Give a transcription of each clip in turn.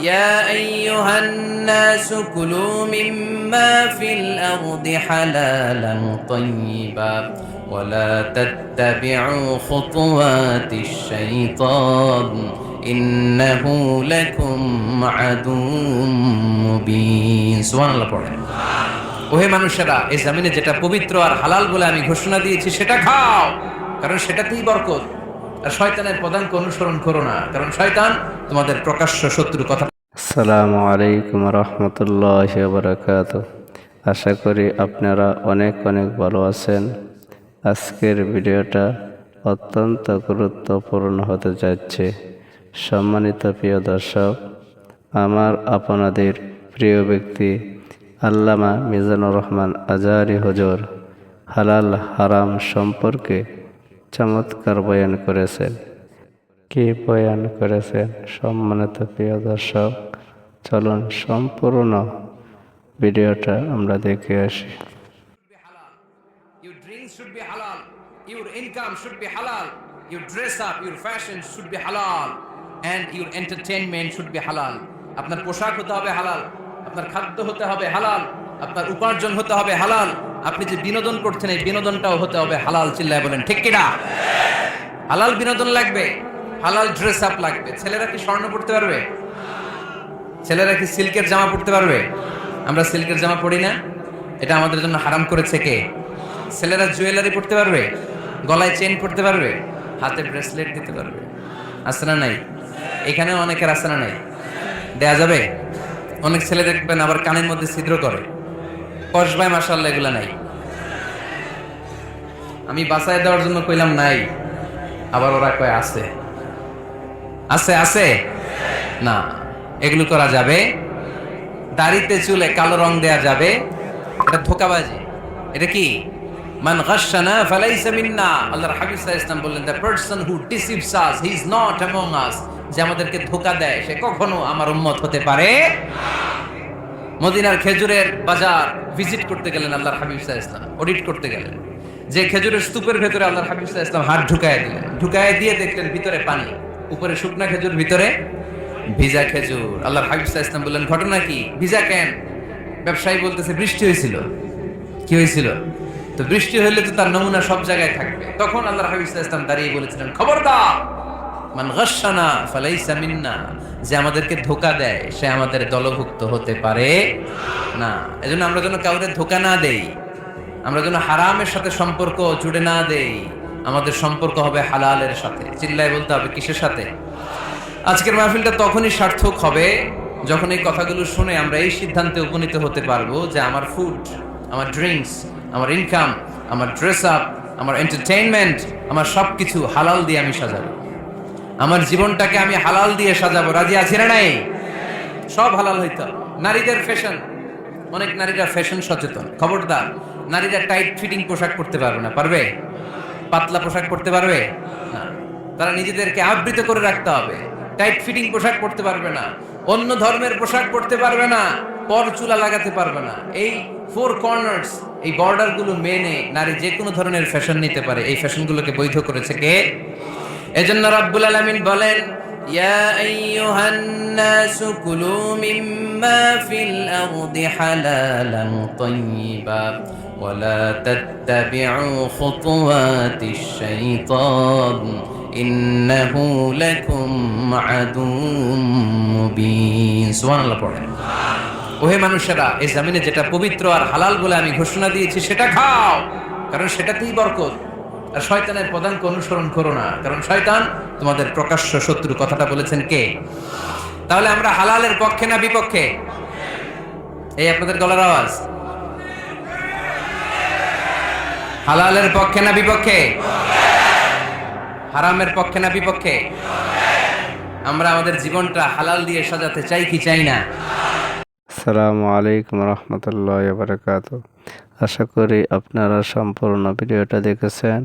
يا أيها الناس كلوا مما في الأرض حلالا طيبا ولا تتبعوا خطوات الشيطان إنه لكم عدو মুবিন। সুবহানাল্লাহ পড়েন। ওহে মানুষেরা, এই জমিনে যেটা পবিত্র আর হালাল বলে আমি ঘোষণা দিয়েছি সেটা খাও, কারণ সেটাতেই বরকত। আর শয়তানের পদাঙ্ক অনুসরণ করো না, কারণ শয়তান তোমাদের প্রকাশ্য শত্রু। কথা। আসসালামু আলাইকুম রহমতুল্লাহি ওয়া বারাকাতুহু। আশা করি আপনারা অনেক অনেক ভালো আছেন। আজকের ভিডিওটা অত্যন্ত গুরুত্বপূর্ণ হতে যাচ্ছে। সম্মানিত প্রিয় দর্শক, আমার আপনাদের প্রিয় ব্যক্তি আল্লামা মিজানুর রহমান আজহারী হুজুর হালাল হারাম সম্পর্কে চমৎকার বয়ান করেছেন। কি বয়ান করেছেন সম্মানিত প্রিয় দর্শক, চলুন সম্পূর্ণ ভিডিওটা আমরা দেখে আসি। Your drinks should be halal, your income should be halal, your dress up, your fashion should be halal, and your entertainment should be halal. আপনার পোশাক হতে হবে হালাল, আপনার খাদ্য হতে হবে হালাল, আপনার উপার্জন হতে হবে হালাল, আপনি যে বিনোদন করছেন এই বিনোদনটাও হতে হবে হালাল। চিল্লায় বলেন ঠিক কিনা? হালাল বিনোদন লাগবে, হালাল ড্রেস আপ লাগবে। ছেলেরা কি স্বর্ণ পড়তে পারবে? ছেলেরা কি সিল্কের জামা পড়তে পারবে? আমরা সিল্কের জামা পরি না, এটা আমাদের জন্য হারাম করেছে কে? ছেলেরা জুয়েলারি পড়তে পারবে? গলায় চেন পড়তে পারবে? হাতে ব্রেসলেট দিতে পারবে? আছে না নাই? এখানেও অনেকের আছে না নাই? দেয়া যাবে? অনেক ছেলে দেখবেন আবার কানের মধ্যে ছিদ্র করে। কসবায় মাশাআল্লাহ এগুলা নাই। আমি বাঁচায় দেওয়ার জন্য কইলাম নাই, আবার ওরা কয় আছে। আছে আছে না, এগুলো করা যাবে? দাড়িতে চুলে কালো রং দেয়া যাবে? এটা ধোঁকাবাজি। এটা কি? মান গাশশানা ফালাইসা মিন্না। আল্লাহর হাবিব সাল্লাল্লাহু আলাইহি ওয়াসাল্লাম বললেন, the person who deceives us he is not among আস। যে আমাদেরকে ধোঁকা দেয় সে কখনো আমার উম্মত হতে পারে না। মদিনার খেজুরের বাজার ভিজিট করতে গেলেন আল্লাহর হাবিব সাল্লাল্লাহু আলাইহি ওয়াসাল্লাম, অডিট করতে গেলেন। যে খেজুরের স্তূপের ভেতরে আল্লাহর হাবিব সাল্লাল্লাহু আলাইহি ওয়াসাল্লাম হাত ঢুকায় দিলেন, ঢুকায় দিয়ে দেখলেন ভিতরে পানি, উপরে শুকনা খেজুর, ভিতরে ভিজা খেজুর। আল্লাহর হাবিব সাল্লাল্লাহু আলাইহি ওয়াসাল্লাম বললেন, ঘটনা কি? ভিজা কেন? ব্যবসায়ী বলতেছে বৃষ্টি হয়েছিল। কি হয়েছিল? তো বৃষ্টি হলে তো তার নমুনা সব জায়গায় থাকবে। তখন আল্লাহর হাবিব সাল্লাল্লাহু আলাইহি ওয়াসাল্লাম দাঁড়িয়ে বলেছিলেন, খবরদার, মান গাশশানা ফালাইসা মিন্না। যে আমাদেরকে ধোঁকা দেয় সে আমাদের দলভুক্ত হতে পারে না। এজন্য আমরা যেন কাউকে ধোঁকা না দেই, আমরা যেন হারামের সাথে সম্পর্ক জুড়ে না দেই। আমাদের সম্পর্ক হবে হালালের সাথে। চিল্লায় বলতে হবে কিসের সাথে? আজকের মাহফিলটা তখনই সার্থক হবে যখন এই কথাগুলো শুনে আমরা এই সিদ্ধান্তে উপনীত হতে পারবো যে আমার ফুড, আমার ড্রিঙ্কস, আমার ইনকাম, আমার ড্রেস আপ, আমার এন্টারটেইনমেন্ট, আমার সবকিছু হালাল দিয়ে আমি সাজাবো। আমার জীবনটাকে আমি হালাল দিয়ে সাজাবো। রাজি আছি না নাই? সব হালাল হইতো। নারীদের ফ্যাশন, অনেক নারীরা ফ্যাশন সচেতন। খবরদার, নারীরা টাইট ফিটিং পোশাক পরতে পারবে না। পারবে? পাতলা পোশাক পরতে পারবে না। তারা নিজেদেরকে আবৃত করে রাখতে হবে। টাইট ফিটিং পোশাক পরতে পারবে না, অন্য ধর্মের পোশাক পরতে পারবে না, পর চুলা লাগাতে পারবে না। এই ফোর কর্নার্স, এই বর্ডার গুলো মেনে নারী যে কোনো ধরনের ফ্যাশন নিতে পারে। এই ফ্যাশনগুলোকে বৈধ করেছে কে? এজন্য রাব্বুল আলামিন বলেন, ইয়া আইয়ুহান নাসু কুলু মিম্মা ফিল আরদি হালালান তাইয়্যিবা ওয়া লা তাত্তাবিউ খুতুওয়াতিশ শাইতান ইন্নাহু লাকুম আদুউম মুবিন। সুবহানাল্লাহ পড়েন। ওহে মানুষেরা, এই জমিনে যেটা পবিত্র আর হালাল বলে আমি ঘোষণা দিয়েছি সেটা খাও, কারণ সেটাতেই বরকত। আর শয়তানের পদাঙ্ক অনুসরণ করো না, কারণ শয়তান তোমাদের প্রকাশ্য শত্রু। কথাটা বলেছেন কে? তাহলে আমরা হালালের পক্ষে না বিপক্ষে? এই আপনাদের গলার আওয়াজ। হালালের পক্ষে না বিপক্ষে? হারামের পক্ষে না বিপক্ষে? আমরা আমাদের জীবনটা হালাল দিয়ে সাজাতে চাই কি চাই না? আসসালামু আলাইকুম রহমতুল্লাহি ওয়া বারাকাতুহু। আশা করি আপনারা সম্পূর্ণ ভিডিওটা দেখেছেন।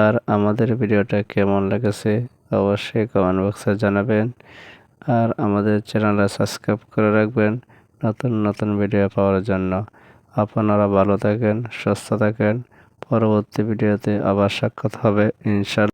আর আমাদের ভিডিওটা কেমন লেগেছে অবশ্যই কমেন্ট বক্সে জানাবেন। আর আমাদের চ্যানেলটা সাবস্ক্রাইব করে রাখবেন নতুন নতুন ভিডিও পাওয়ার জন্য। আপনারা ভালো থাকেন, সুস্থ থাকেন। পরবর্তী ভিডিওতে আবার সাক্ষাৎ হবে ইনশাআল্লাহ।